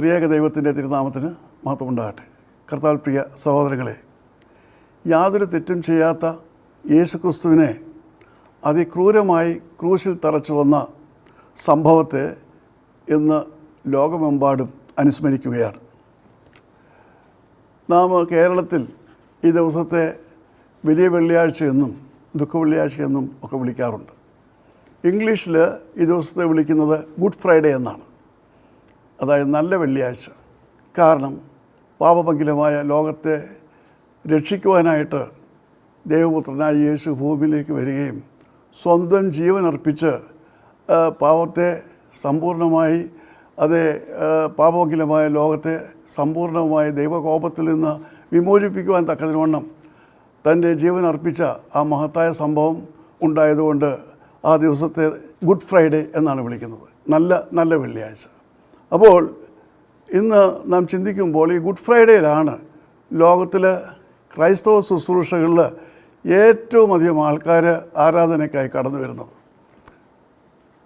ത്രിയേക ദൈവത്തിൻ്റെ തിരുനാമത്തിന് മഹത്വമുണ്ടാകട്ടെ. കർത്താവിൽ പ്രിയ സഹോദരങ്ങളെ, യാതൊരു തെറ്റും ചെയ്യാത്ത യേശുക്രിസ്തുവിനെ അതിക്രൂരമായി ക്രൂശിൽ തറച്ചു വന്ന സംഭവത്തെ ഇന്ന് ലോകമെമ്പാടും അനുസ്മരിക്കുകയാണ്. നാം കേരളത്തിൽ ഈ ദിവസത്തെ വലിയ വെള്ളിയാഴ്ചയെന്നും ദുഃഖവെള്ളിയാഴ്ചയെന്നും ഒക്കെ വിളിക്കാറുണ്ട്. ഇംഗ്ലീഷിൽ ഈ ദിവസത്തെ വിളിക്കുന്നത് ഗുഡ് ഫ്രൈഡേ എന്നാണ്, അതായത് നല്ല വെള്ളിയാഴ്ച. കാരണം പാപപങ്കിലമായ ലോകത്തെ രക്ഷിക്കുവാനായിട്ട് ദൈവപുത്രനായ യേശു ഭൂമിയിലേക്ക് വരികയും സ്വന്തം ജീവൻ അർപ്പിച്ച് പാപത്തെ സമ്പൂർണ്ണമായി പാപപങ്കിലമായ ലോകത്തെ സമ്പൂർണ്ണമായ ദൈവകോപത്തിൽ നിന്ന് വിമോചിപ്പിക്കുവാൻ തക്കതിനുവണ്ണം തൻ്റെ ജീവൻ അർപ്പിച്ച ആ മഹത്തായ സംഭവം ഉണ്ടായതുകൊണ്ട് ആ ദിവസത്തെ ഗുഡ് ഫ്രൈഡേ എന്നാണ് വിളിക്കുന്നത്, നല്ല വെള്ളിയാഴ്ച. അപ്പോൾ ഇന്ന് നാം ചിന്തിക്കുമ്പോൾ ഈ ഗുഡ് ഫ്രൈഡേയിലാണ് ലോകത്തിലെ ക്രൈസ്തവ ശുശ്രൂഷകളിൽ ഏറ്റവും അധികം ആൾക്കാർ ആരാധനയ്ക്കായി കടന്നു വരുന്നത്.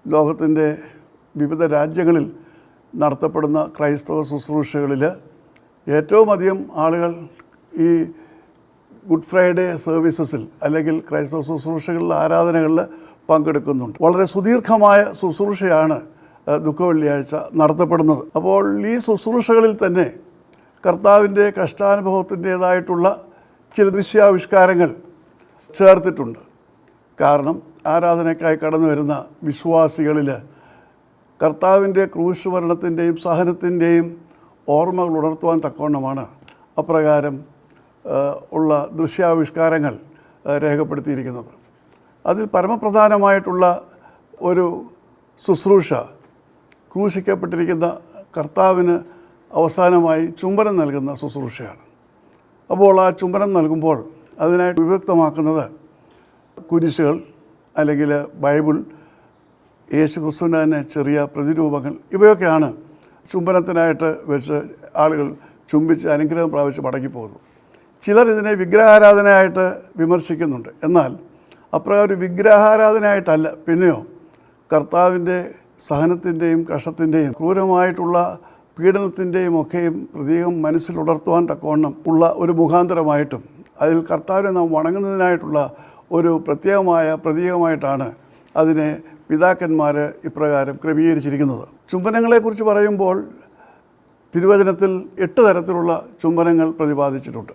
ലോകത്തിൻ്റെ വിവിധ രാജ്യങ്ങളിൽ നടത്തപ്പെടുന്ന ക്രൈസ്തവ ശുശ്രൂഷകളിൽ ഏറ്റവും അധികം ആളുകൾ ഈ ഗുഡ് ഫ്രൈഡേ സർവീസസിൽ അല്ലെങ്കിൽ ക്രൈസ്തവ ശുശ്രൂഷകളിൽ ആരാധനകളിൽ പങ്കെടുക്കുന്നുണ്ട്. വളരെ സുദീർഘമായ ശുശ്രൂഷയാണ് ദുഃഖവെള്ളിയാഴ്ച നടത്തപ്പെടുന്നത്. അപ്പോൾ ഈ ശുശ്രൂഷകളിൽ തന്നെ കർത്താവിൻ്റെ കഷ്ടാനുഭവത്തിൻ്റേതായിട്ടുള്ള ചില ദൃശ്യാവിഷ്കാരങ്ങൾ ചേർത്തിട്ടുണ്ട്. കാരണം ആരാധനയ്ക്കായി കടന്നു വരുന്ന വിശ്വാസികളിൽ കർത്താവിൻ്റെ ക്രൂശ് മരണത്തിൻ്റെയും സഹനത്തിൻ്റെയും ഓർമ്മകൾ ഉണർത്തുവാൻ തക്കവണ്ണമാണ് അപ്രകാരം ഉള്ള ദൃശ്യാവിഷ്കാരങ്ങൾ രേഖപ്പെടുത്തിയിരിക്കുന്നത്. അതിൽ പരമപ്രധാനമായിട്ടുള്ള ഒരു ശുശ്രൂഷ ക്രൂശിക്കപ്പെട്ടിരിക്കുന്ന കർത്താവിന് അവസാനമായി ചുംബനം നൽകുന്ന ശുശ്രൂഷയാണ്. അപ്പോൾ ആ ചുംബനം നൽകുമ്പോൾ അതിനായിട്ട് വിഭക്തമാക്കുന്നത് കുരിശുകൾ അല്ലെങ്കിൽ ബൈബിൾ, യേശുക്രിസ്തുവിൻ്റെ തന്നെ ചെറിയ പ്രതിരൂപങ്ങൾ, ഇവയൊക്കെയാണ് ചുംബനത്തിനായിട്ട് വെച്ച് ആളുകൾ ചുംബിച്ച് അനുഗ്രഹം പ്രാപിച്ച് മടങ്ങിപ്പോകുന്നു. ചിലർ ഇതിനെ വിഗ്രഹാരാധനയായിട്ട് വിമർശിക്കുന്നുണ്ട്. എന്നാൽ അപ്രകാരം വിഗ്രഹാരാധനയായിട്ടല്ല, പിന്നെയോ കർത്താവിൻ്റെ സഹനത്തിൻ്റെയും കഷ്ടത്തിൻ്റെയും ക്രൂരമായിട്ടുള്ള പീഡനത്തിൻ്റെയും ഒക്കെയും പ്രതീകം മനസ്സിലുണർത്തുവാൻ തക്കവണ്ണം ഉള്ള ഒരു മുഖാന്തരമായിട്ടും അതിൽ കർത്താവിനെ നാം വണങ്ങുന്നതിനായിട്ടുള്ള ഒരു പ്രത്യേകമായ പ്രതീകമായിട്ടാണ് അതിനെ പിതാക്കന്മാർ ഇപ്രകാരം ക്രമീകരിച്ചിരിക്കുന്നത്. ചുംബനങ്ങളെക്കുറിച്ച് പറയുമ്പോൾ തിരുവചനത്തിൽ 8 തരത്തിലുള്ള ചുംബനങ്ങൾ പ്രതിപാദിച്ചിട്ടുണ്ട്.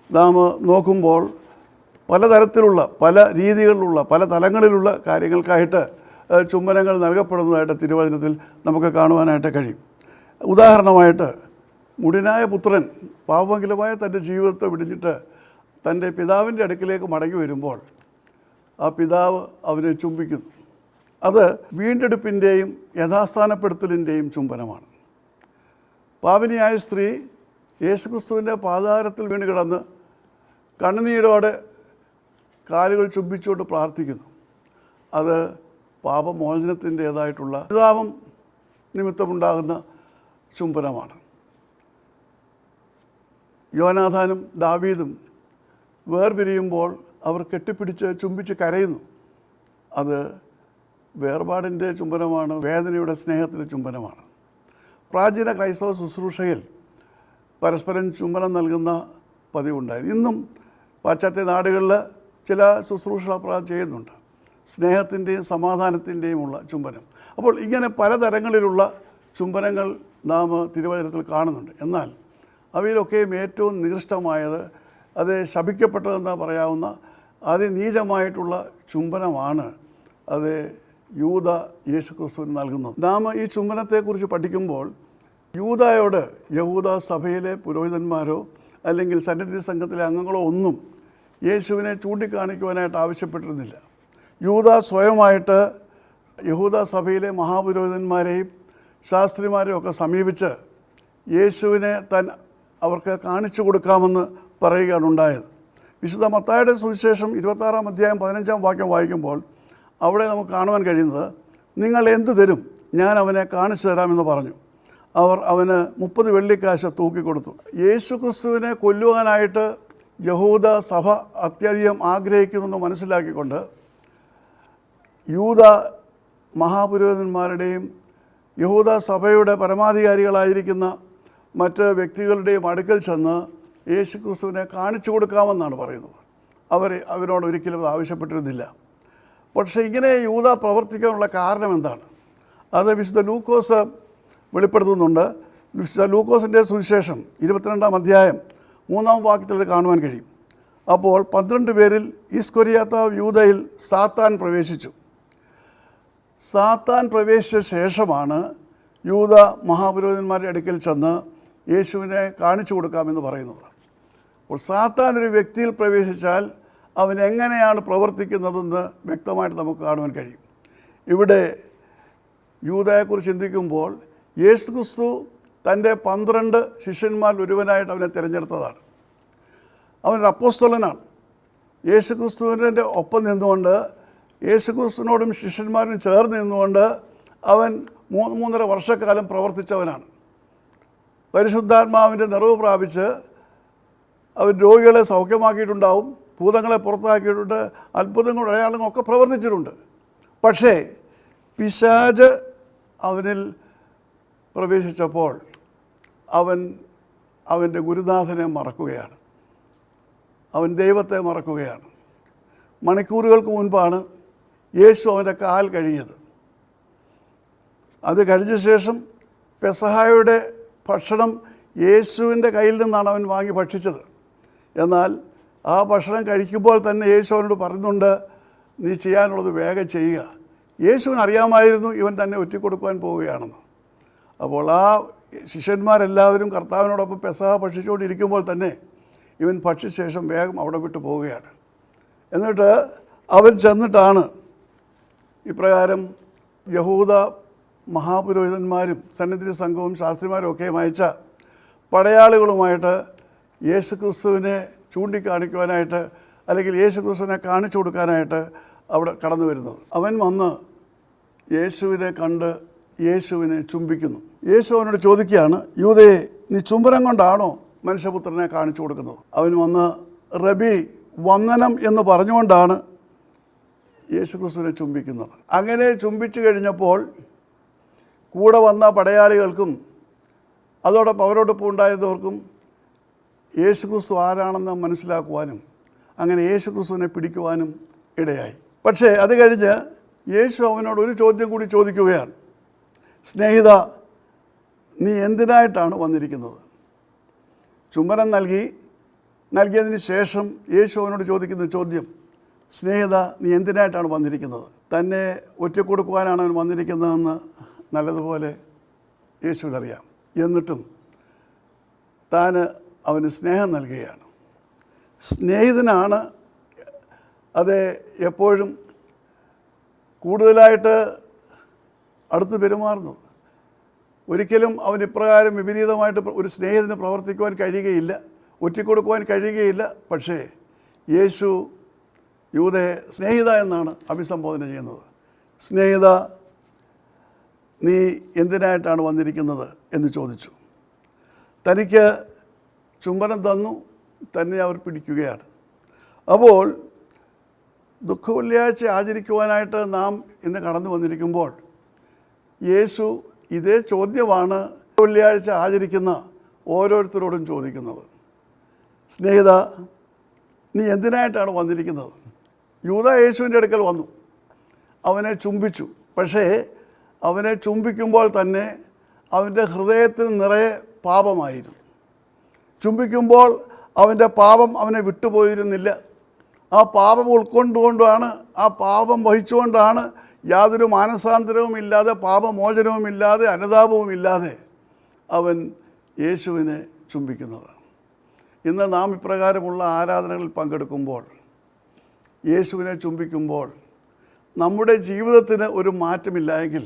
നാം നോക്കുമ്പോൾ പലതരത്തിലുള്ള പല രീതികളിലുള്ള പല തലങ്ങളിലുള്ള കാര്യങ്ങൾക്കായിട്ട് ചുംബനങ്ങൾ നൽകപ്പെടുന്നതായിട്ട് തിരുവചനത്തിൽ നമുക്ക് കാണുവാനായിട്ട് കഴിയും. ഉദാഹരണമായിട്ട് മുടിനായ പുത്രൻ പാപമംഗലമായ തൻ്റെ ജീവിതത്തെ വിടിഞ്ഞിട്ട് തൻ്റെ പിതാവിൻ്റെ അടുക്കിലേക്ക് മടങ്ങി വരുമ്പോൾ ആ പിതാവ് അവനെ ചുംബിക്കുന്നു. അത് വീണ്ടെടുപ്പിൻ്റെയും യഥാസ്ഥാനപ്പെടുത്തലിൻ്റെയും ചുംബനമാണ്. പാപിനിയായ സ്ത്രീ യേശുക്രിസ്തുവിൻ്റെ പാദാരത്തിൽ വീണ് കിടന്ന് കണ്ണുനീരോടെ കാലുകൾ ചുംബിച്ചുകൊണ്ട് പ്രാർത്ഥിക്കുന്നു. അത് പാപമോചനത്തിൻ്റേതായിട്ടുള്ള അനുതാപം നിമിത്തമുണ്ടാകുന്ന ചുംബനമാണ്. യോനാഥാനും ദാവീദും വേർപിരിയുമ്പോൾ അവർ കെട്ടിപ്പിടിച്ച് ചുംബിച്ച് കരയുന്നു. അത് വേർപാടിൻ്റെ ചുംബനമാണ്, വേദനയുടെ സ്നേഹത്തിൻ്റെ ചുംബനമാണ്. പ്രാചീന ക്രൈസ്തവ ശുശ്രൂഷയിൽ പരസ്പരം ചുംബനം നൽകുന്ന പതിവുണ്ടായിരുന്നു. ഇന്നും പാശ്ചാത്യ നാടുകളിൽ ചില ശുശ്രൂഷ ചെയ്യുന്നുണ്ട്, സ്നേഹത്തിൻ്റെയും സമാധാനത്തിൻ്റെയുമുള്ള ചുംബനം. അപ്പോൾ ഇങ്ങനെ പലതരങ്ങളിലുള്ള ചുംബനങ്ങൾ നാം തിരുവചനത്തിൽ കാണുന്നുണ്ട്. എന്നാൽ അവയിലൊക്കെയും ഏറ്റവും നികൃഷ്ടമായത്, അത് ശപിക്കപ്പെട്ടതെന്ന് പറയാവുന്ന അതിനീചമായിട്ടുള്ള ചുംബനമാണ് അത് യൂദ യേശുക്രിസ്തുവിന് നൽകുന്നത്. നാം ഈ ചുംബനത്തെക്കുറിച്ച് പഠിക്കുമ്പോൾ യൂദായോട് യഹൂദ സഭയിലെ പുരോഹിതന്മാരോ അല്ലെങ്കിൽ സന്നിധി സംഘത്തിലെ അംഗങ്ങളോ ഒന്നും യേശുവിനെ ചൂണ്ടിക്കാണിക്കുവാനായിട്ട് ആവശ്യപ്പെട്ടിരുന്നില്ല. യൂദ സ്വയമായിട്ട് യഹൂദ സഭയിലെ മഹാപുരോഹിതന്മാരെയും ശാസ്ത്രിമാരെയും ഒക്കെ സമീപിച്ച് യേശുവിനെ അവർക്ക് കാണിച്ചു കൊടുക്കാമെന്ന് പറയുകയാണ് ഉണ്ടായത്. വിശുദ്ധ മത്തായിയുടെ സുവിശേഷം 26-ാം അധ്യായം 15-ാം വാക്യം വായിക്കുമ്പോൾ അവിടെ നമുക്ക് കാണുവാൻ കഴിയുന്നത്, നിങ്ങൾ എന്തു തരും, ഞാൻ അവനെ കാണിച്ചു തരാമെന്ന് പറഞ്ഞു. അവർ അവന് 30 വെള്ളിക്കാശ് തൂക്കിക്കൊടുത്തു. യേശുക്രിസ്തുവിനെ കൊല്ലുവാനായിട്ട് യഹൂദ സഭ അത്യധികം ആഗ്രഹിക്കുന്നെന്ന് മനസ്സിലാക്കിക്കൊണ്ട് യൂദ മഹാപുരോഹിതന്മാരുടെയും യഹൂദ സഭയുടെ പരമാധികാരികളായിരിക്കുന്ന മറ്റ് വ്യക്തികളുടെയും അടുക്കൽ ചെന്ന് യേശുക്രിസ്തുവിനെ കാണിച്ചു കൊടുക്കാമെന്നാണ് പറയുന്നത്. അവരോട് ഒരിക്കലും അത് ആവശ്യപ്പെട്ടിരുന്നില്ല. പക്ഷേ ഇങ്ങനെ യൂദ പ്രവർത്തിക്കാനുള്ള കാരണം എന്താണ്? അത് വിശുദ്ധ ലൂക്കോസ് വെളിപ്പെടുത്തുന്നുണ്ട്. വിശുദ്ധ ലൂക്കോസിൻ്റെ സുവിശേഷം 22-ാം അധ്യായം 3-ാം വാക്യത്തിൽ ഇത് കാണുവാൻ കഴിയും. അപ്പോൾ 12 പേരിൽ ഇസ്കോരിയാത്താവ് യൂദയിൽ സാത്താൻ പ്രവേശിച്ചു. സാത്താൻ പ്രവേശിച്ച ശേഷമാണ് യൂദ മഹാപുരോഹിതന്മാരുടെ അടുക്കൽ ചെന്ന് യേശുവിനെ കാണിച്ചു കൊടുക്കാമെന്ന് പറയുന്നത്. അപ്പോൾ സാത്താൻ ഒരു വ്യക്തിയിൽ പ്രവേശിച്ചാൽ അവൻ എങ്ങനെയാണ് പ്രവർത്തിക്കുന്നതെന്ന് വ്യക്തമായിട്ട് നമുക്ക് കാണുവാൻ കഴിയും. ഇവിടെ യൂദയെക്കുറിച്ച് ചിന്തിക്കുമ്പോൾ യേശുക്രിസ്തു തൻ്റെ 12 ശിഷ്യന്മാരിൽ ഒരുവനായിട്ട് അവനെ തിരഞ്ഞെടുത്തതാണ്. അവനൊരു അപ്പോസ്തലനാണ്. യേശുക്രിസ്തുവിൻ്റെ ഒപ്പം നിന്നുകൊണ്ട്, യേശുക്രിസ്തുവിനോടും ശിഷ്യന്മാരും ചേർന്ന് നിന്നുകൊണ്ട് അവൻ 3.5 വർഷക്കാലം പ്രവർത്തിച്ചവനാണ്. പരിശുദ്ധാത്മാവിൻ്റെ നിറവ് പ്രാപിച്ച് അവൻ രോഗികളെ സൗഖ്യമാക്കിയിട്ടുണ്ടാവും, ഭൂതങ്ങളെ പുറത്താക്കിയിട്ടുണ്ട്, അത്ഭുതങ്ങളും അടയാളങ്ങളും ഒക്കെ പ്രവർത്തിച്ചിട്ടുണ്ട്. പക്ഷേ പിശാച് അവനിൽ പ്രവേശിച്ചപ്പോൾ അവൻ്റെ ഗുരുനാഥനെ മറക്കുകയാണ്. അവൻ ദൈവത്തെ മറക്കുകയാണ്. മണിക്കൂറുകൾക്ക് മുൻപാണ് യേശു അവൻ്റെ കാൽ കഴുകിയത്. അത് കഴിഞ്ഞ ശേഷം പെസഹായുടെ ഭക്ഷണം യേശുവിൻ്റെ കയ്യിൽ നിന്നാണ് അവൻ വാങ്ങി ഭക്ഷിച്ചത്. എന്നാൽ ആ ഭക്ഷണം കഴിക്കുമ്പോൾ തന്നെ യേശു അവനോട് പറയുന്നുണ്ട്, നീ ചെയ്യാനുള്ളത് വേഗം ചെയ്യുക. യേശുവിന് അറിയാമായിരുന്നു ഇവൻ തന്നെ ഒറ്റിക്കൊടുക്കുവാൻ പോവുകയാണെന്ന്. അപ്പോൾ ആ ശിഷ്യന്മാരെല്ലാവരും കർത്താവിനോടൊപ്പം പെസഹ ഭക്ഷിച്ചുകൊണ്ടിരിക്കുമ്പോൾ തന്നെ ഇവൻ ഭക്ഷിച്ച ശേഷം വേഗം അവിടെ വിട്ടു പോവുകയാണ്. എന്നിട്ട് അവൻ ചെന്നിട്ടാണ് ഇപ്രകാരം യഹൂദ മഹാപുരോഹിതന്മാരും സന്നിധി സംഘവും ശാസ്ത്രിമാരും ഒക്കെ അയച്ച പടയാളികളുമായിട്ട് യേശുക്രിസ്തുവിനെ ചൂണ്ടിക്കാണിക്കുവാനായിട്ട്, അല്ലെങ്കിൽ യേശുക്രിസ്തുവിനെ കാണിച്ചു കൊടുക്കാനായിട്ട് അവിടെ കടന്നു വരുന്നത്. അവൻ വന്ന് യേശുവിനെ കണ്ട് യേശുവിനെ ചുംബിക്കുന്നു. യേശു അവനോട് ചോദിക്കുകയാണ്, യൂദയെ, നീ ചുംബനം കൊണ്ടാണോ മനുഷ്യപുത്രനെ കാണിച്ചു കൊടുക്കുന്നത്? അവൻ വന്ന് റബി വന്ദനം എന്ന് പറഞ്ഞുകൊണ്ടാണ് യേശുക്രിസ്തുവിനെ ചുംബിക്കുന്നത്. അങ്ങനെ ചുംബിച്ചു കഴിഞ്ഞപ്പോൾ കൂടെ വന്ന പടയാളികൾക്കും അതോടൊപ്പം അവരോടൊപ്പം ഉണ്ടായിരുന്നവർക്കും യേശുക്രിസ്തു ആരാണെന്ന് മനസ്സിലാക്കുവാനും അങ്ങനെ യേശുക്രിസ്തുവിനെ പിടിക്കുവാനും ഇടയായി. പക്ഷേ അത് കഴിഞ്ഞ് യേശു അവനോട് ഒരു ചോദ്യം കൂടി ചോദിക്കുകയാണ്. സ്നേഹിത, നീ എന്തിനായിട്ടാണ് വന്നിരിക്കുന്നത്? ചുംബനം നൽകിയതിന് ശേഷം യേശു അവനോട് ചോദിക്കുന്ന ചോദ്യം, സ്നേഹിത, നീ എന്തിനായിട്ടാണ് വന്നിരിക്കുന്നത്? തന്നെ ഒറ്റക്കൊടുക്കുവാനാണ് അവൻ വന്നിരിക്കുന്നതെന്ന് നല്ലതുപോലെ യേശുവിനറിയാം. എന്നിട്ടും താൻ അവന് സ്നേഹം നൽകുകയാണ്. സ്നേഹിതനാണ് അത് എപ്പോഴും കൂടുതലായിട്ട് അടുത്ത് പെരുമാറുന്നത്. ഒരിക്കലും അവൻ ഇപ്രകാരം വിപരീതമായിട്ട് ഒരു സ്നേഹിതന് പ്രവർത്തിക്കുവാൻ കഴിയുകയില്ല, ഒറ്റിക്കൊടുക്കുവാൻ കഴിയുകയില്ല. പക്ഷേ യേശു യൂദയെ സ്നേഹിത എന്നാണ് അഭിസംബോധന ചെയ്യുന്നത്. സ്നേഹിത, നീ എന്തിനായിട്ടാണ് വന്നിരിക്കുന്നത് എന്ന് ചോദിച്ചു. തനിക്ക് ചുംബനം തന്നു, തന്നെ അവർ പിടിക്കുകയാണ്. അപ്പോൾ ദുഃഖവെള്ളിയാഴ്ച ആചരിക്കുവാനായിട്ട് നാം ഇന്ന് കടന്നു വന്നിരിക്കുമ്പോൾ യേശു ഇതേ ചോദ്യമാണ് വെള്ളിയാഴ്ച ആചരിക്കുന്ന ഓരോരുത്തരോടും ചോദിക്കുന്നത്. സ്നേഹിത, നീ എന്തിനായിട്ടാണ് വന്നിരിക്കുന്നത്? യൂദ യേശുവിൻ്റെ അടുക്കൽ വന്നു, അവനെ ചുംബിച്ചു. പക്ഷേ അവനെ ചുംബിക്കുമ്പോൾ തന്നെ അവൻ്റെ ഹൃദയത്തിൽ നിറയെ പാപമായിരുന്നു. ചുംബിക്കുമ്പോൾ അവൻ്റെ പാപം അവനെ വിട്ടുപോയിരുന്നില്ല. ആ പാപം ഉൾക്കൊണ്ടുകൊണ്ടാണ്, ആ പാപം വഹിച്ചുകൊണ്ടാണ് യാതൊരു മാനസാന്തരവും ഇല്ലാതെ, പാപമോചനവും ഇല്ലാതെ, അനുതാപവും ഇല്ലാതെ അവൻ യേശുവിനെ ചുംബിക്കുന്നത്. ഇന്ന് നാം ഇപ്രകാരമുള്ള ആരാധനകളിൽ പങ്കെടുക്കുമ്പോൾ, യേശുവിനെ ചുംബിക്കുമ്പോൾ നമ്മുടെ ജീവിതത്തിന് ഒരു മാറ്റമില്ലായെങ്കിൽ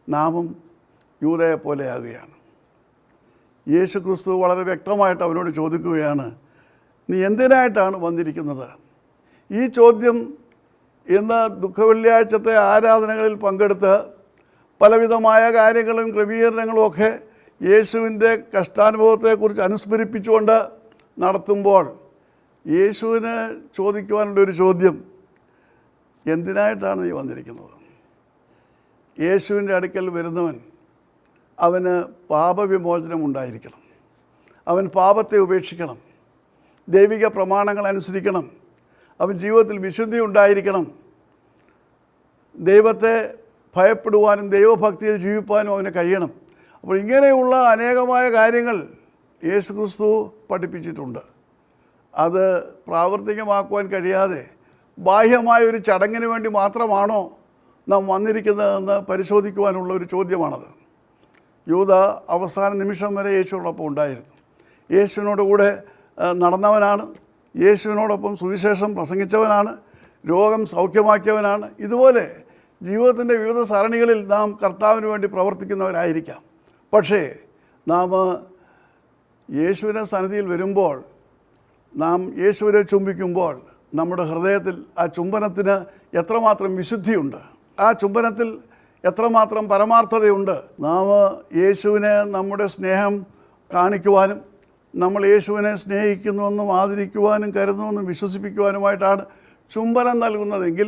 നാമും യൂദയെ പോലെയാകുകയാണ്. യേശു ക്രിസ്തു വളരെ വ്യക്തമായിട്ട് അവനോട് ചോദിക്കുകയാണ്, നീ എന്തിനായിട്ടാണ് വന്നിരിക്കുന്നത്? ഈ ചോദ്യം ഇന്ന് ദുഃഖവെള്ളിയാഴ്ചത്തെ ആരാധനകളിൽ പങ്കെടുത്ത് പലവിധമായ കാര്യങ്ങളും ക്രമീകരണങ്ങളും ഒക്കെ യേശുവിൻ്റെ കഷ്ടാനുഭവത്തെക്കുറിച്ച് അനുസ്മരിപ്പിച്ചുകൊണ്ട് നടത്തുമ്പോൾ യേശുവിന് ചോദിക്കുവാനുള്ളൊരു ചോദ്യം, എന്തിനായിട്ടാണ് നീ വന്നിരിക്കുന്നത്? യേശുവിൻ്റെ അടുക്കൽ വരുന്നവൻ അവന് പാപവിമോചനം ഉണ്ടായിരിക്കണം. അവൻ പാപത്തെ ഉപേക്ഷിക്കണം. ദൈവിക പ്രമാണങ്ങൾ അനുസരിക്കണം. അവൻ ജീവിതത്തിൽ വിശുദ്ധി ഉണ്ടായിരിക്കണം. ദൈവത്തെ ഭയപ്പെടുവാനും ദൈവഭക്തിയിൽ ജീവിപ്പാനും അവന് കഴിയണം. അപ്പോൾ ഇങ്ങനെയുള്ള അനേകമായ കാര്യങ്ങൾ യേശുക്രിസ്തു പഠിപ്പിച്ചിട്ടുണ്ട്. അത് പ്രാവർത്തികമാക്കുവാൻ കഴിയാതെ ബാഹ്യമായ ഒരു ചടങ്ങിന് വേണ്ടി മാത്രമാണോ നാം വന്നിരിക്കുന്നതെന്ന് പരിശോധിക്കുവാനുള്ള ഒരു ചോദ്യമാണത്. യൂദ അവസാന നിമിഷം വരെ യേശുവിനോടൊപ്പം ഉണ്ടായിരുന്നു. യേശുവിനോട് കൂടെ നടന്നവനാണ്. യേശുവിനോടൊപ്പം സുവിശേഷം പ്രസംഗിച്ചവനാണ്. രോഗം സൗഖ്യമാക്കിയവനാണ്. ഇതുപോലെ ജീവിതത്തിൻ്റെ വിവിധ സരണികളിൽ നാം കർത്താവിന് വേണ്ടി പ്രവർത്തിക്കുന്നവരായിരിക്കാം. പക്ഷേ നാം യേശുവിൻ്റെ സന്നിധിയിൽ വരുമ്പോൾ, നാം യേശുവിനെ ചുംബിക്കുമ്പോൾ നമ്മുടെ ഹൃദയത്തിൽ ആ ചുംബനത്തിന് എത്രമാത്രം വിശുദ്ധിയുണ്ട്, ആ ചുംബനത്തിൽ എത്രമാത്രം പരമാർത്ഥതയുണ്ട്. നാം യേശുവിനെ നമ്മുടെ സ്നേഹം കാണിക്കുവാനും നമ്മൾ യേശുവിനെ സ്നേഹിക്കുന്നുവെന്നും ആദരിക്കുവാനും കരുതുന്നുവെന്നും വിശ്വസിപ്പിക്കുവാനുമായിട്ടാണ് ചുംബനം നൽകുന്നതെങ്കിൽ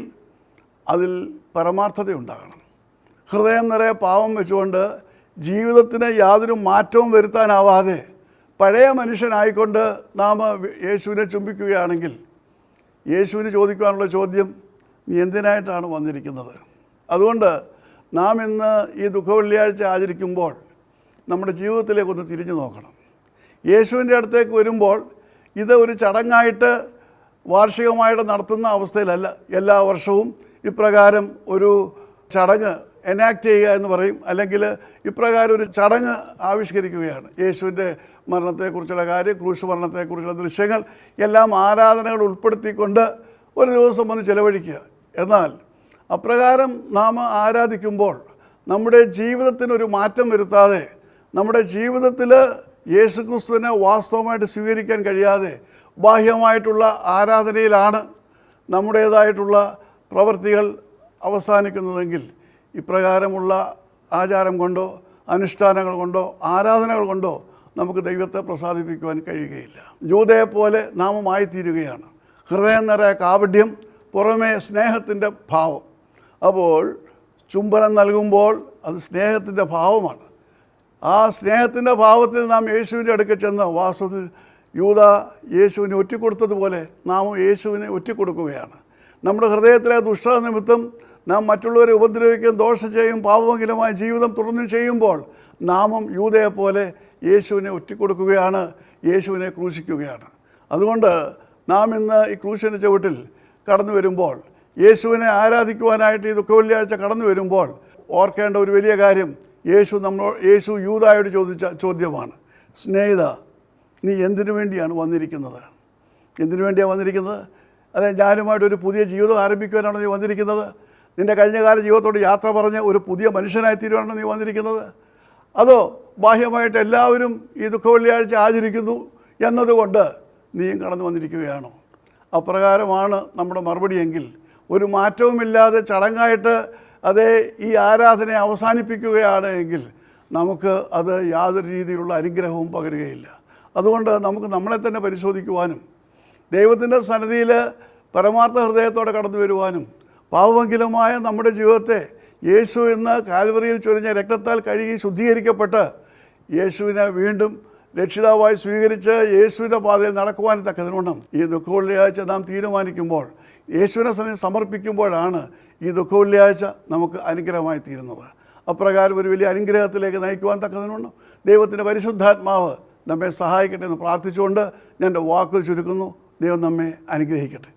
അതിൽ പരമാർത്ഥതയുണ്ടാകണം. ഹൃദയം നിറയെ പാവം വെച്ചുകൊണ്ട് ജീവിതത്തിന് യാതൊരു മാറ്റവും വരുത്താനാവാതെ പഴയ മനുഷ്യനായിക്കൊണ്ട് നാം യേശുവിനെ ചുംബിക്കുകയാണെങ്കിൽ യേശുവിന് ചോദിക്കുവാനുള്ള ചോദ്യം, നീ എന്തിനായിട്ടാണ് വന്നിരിക്കുന്നത്? അതുകൊണ്ട് നാം ഇന്ന് ഈ ദുഃഖവെള്ളിയാഴ്ച ആചരിക്കുമ്പോൾ നമ്മുടെ ജീവിതത്തിലേക്കൊന്ന് തിരിഞ്ഞു നോക്കണം. യേശുവിൻ്റെ അടുത്തേക്ക് വരുമ്പോൾ ഇത് ഒരു ചടങ്ങായിട്ട് വാർഷികമായിട്ട് നടത്തുന്ന അവസ്ഥയിലല്ല. എല്ലാ വർഷവും ഇപ്രകാരം ഒരു ചടങ്ങ് എനാക്ട് ചെയ്യുക എന്ന് പറയും, അല്ലെങ്കിൽ ഇപ്രകാരം ഒരു ചടങ്ങ് ആവിഷ്കരിക്കുകയാണ്. യേശുവിൻ്റെ മരണത്തെക്കുറിച്ചുള്ള കാര്യം, ക്രൂശ് മരണത്തെക്കുറിച്ചുള്ള ദൃശ്യങ്ങൾ എല്ലാം ആരാധനകൾ ഉൾപ്പെടുത്തിക്കൊണ്ട് ഒരു ദിവസം വന്ന് ചിലവഴിക്കുക. എന്നാൽ അപ്രകാരം നാം ആരാധിക്കുമ്പോൾ നമ്മുടെ ജീവിതത്തിനൊരു മാറ്റം വരുത്താതെ, നമ്മുടെ ജീവിതത്തിൽ യേശുക്രിസ്തുവിനെ വാസ്തവമായിട്ട് സ്വീകരിക്കാൻ കഴിയാതെ ബാഹ്യമായിട്ടുള്ള ആരാധനയിലാണ് നമ്മുടേതായിട്ടുള്ള പ്രവൃത്തികൾ അവസാനിക്കുന്നതെങ്കിൽ ഇപ്രകാരമുള്ള ആചാരം കൊണ്ടോ അനുഷ്ഠാനങ്ങൾ കൊണ്ടോ ആരാധനകൾ കൊണ്ടോ നമുക്ക് ദൈവത്തെ പ്രസാദിപ്പിക്കുവാൻ കഴിയുകയില്ല. യൂദയെപ്പോലെ നാമമായി തീരുകയാണ്. ഹൃദയം നിറയെ കാപഢ്യം, പുറമേ സ്നേഹത്തിൻ്റെ ഭാവം. അപ്പോൾ ചുംബനം നൽകുമ്പോൾ അത് സ്നേഹത്തിൻ്റെ ഭാവമാണ്. ആ സ്നേഹത്തിൻ്റെ ഭാവത്തിൽ നാം യേശുവിൻ്റെ അടുക്കൽ ചെന്ന് വാസ്തവത്തിൽ യൂദ യേശുവിനെ ഒറ്റിക്കൊടുത്തതുപോലെ നാമും യേശുവിനെ ഒറ്റിക്കൊടുക്കുകയാണ്. നമ്മുടെ ഹൃദയത്തിലെ ദുഷ്ടത നിമിത്തം നാം മറ്റുള്ളവരെ ഉപദ്രവിക്കുകയും ദോഷം ചെയ്യും പാപമംഗലമായ ജീവിതം തുടർന്ന് ചെയ്യുമ്പോൾ നാമും യൂദയെപ്പോലെ യേശുവിനെ ഒറ്റിക്കൊടുക്കുകയാണ്, യേശുവിനെ ക്രൂശിക്കുകയാണ്. അതുകൊണ്ട് നാം ഇന്ന് ഈ ക്രൂശിൻ്റെ ചുവട്ടിൽ കടന്നു വരുമ്പോൾ, യേശുവിനെ ആരാധിക്കുവാനായിട്ട് ഈ ദുഃഖവെള്ളിയാഴ്ച കടന്നു വരുമ്പോൾ ഓർക്കേണ്ട ഒരു വലിയ കാര്യം, യേശു യൂദായോട് ചോദിച്ച ചോദ്യമാണ്, സ്നേഹിത, നീ എന്തിനു വേണ്ടിയാണ് വന്നിരിക്കുന്നത്? എന്തിനു വേണ്ടിയാണ് വന്നിരിക്കുന്നത്? അതെ, ഞാനുമായിട്ടൊരു പുതിയ ജീവിതം ആരംഭിക്കുവാനാണോ നീ വന്നിരിക്കുന്നത്? നിൻ്റെ കഴിഞ്ഞകാല ജീവിതത്തോട് യാത്ര പറഞ്ഞ് ഒരു പുതിയ മനുഷ്യനായി തീരുവാനാണോ നീ വന്നിരിക്കുന്നത്? അതോ ബാഹ്യമായിട്ട് എല്ലാവരും ഈ ദുഃഖവെള്ളിയാഴ്ച ആചരിക്കുന്നു എന്നതുകൊണ്ട് നീയും കടന്നു വന്നിരിക്കുകയാണോ? അപ്രകാരമാണ് നമ്മുടെ മറുപടിയെങ്കിൽ ഒരു മാറ്റവുമില്ലാതെ ചടങ്ങായിട്ട് അതേ ഈ ആരാധനയെ അവസാനിപ്പിക്കുകയാണ് എങ്കിൽ നമുക്ക് അത് യാതൊരു രീതിയിലുള്ള അനുഗ്രഹവും പകരുകയില്ല. അതുകൊണ്ട് നമുക്ക് നമ്മളെ തന്നെ പരിശോധിക്കുവാനും ദൈവത്തിൻ്റെ സന്നിധിയിൽ പരമാർത്ഥ ഹൃദയത്തോടെ കടന്നു വരുവാനും പാപമംഗലമായ നമ്മുടെ ജീവിതത്തെ യേശു എന്ന കാൽവറിയിൽ ചൊരിഞ്ഞ രക്തത്താൽ കഴുകി ശുദ്ധീകരിക്കപ്പെട്ട് യേശുവിനെ വീണ്ടും രക്ഷിതാവായി സ്വീകരിച്ച് യേശുവിൻ്റെ പാതയിൽ നടക്കുവാൻ തക്കതിനുവേണം ഈ ദുഃഖവെള്ളിയാഴ്ച നാം തീരുമാനിക്കുമ്പോൾ, യേശുവിനെ സമർപ്പിക്കുമ്പോഴാണ് ഈ ദുഃഖവെള്ളിയാഴ്ച നമുക്ക് അനുഗ്രഹമായി തീരുന്നത്. അപ്രകാരം ഒരു വലിയ അനുഗ്രഹത്തിലേക്ക് നയിക്കുവാൻ തക്കതിനുവേണം ദൈവത്തിൻ്റെ പരിശുദ്ധാത്മാവ് നമ്മെ സഹായിക്കട്ടെ എന്ന് പ്രാർത്ഥിച്ചുകൊണ്ട് ഞാൻ എൻ്റെ വാക്കുകൾ ചുരുക്കുന്നു. ദൈവം നമ്മെ അനുഗ്രഹിക്കട്ടെ.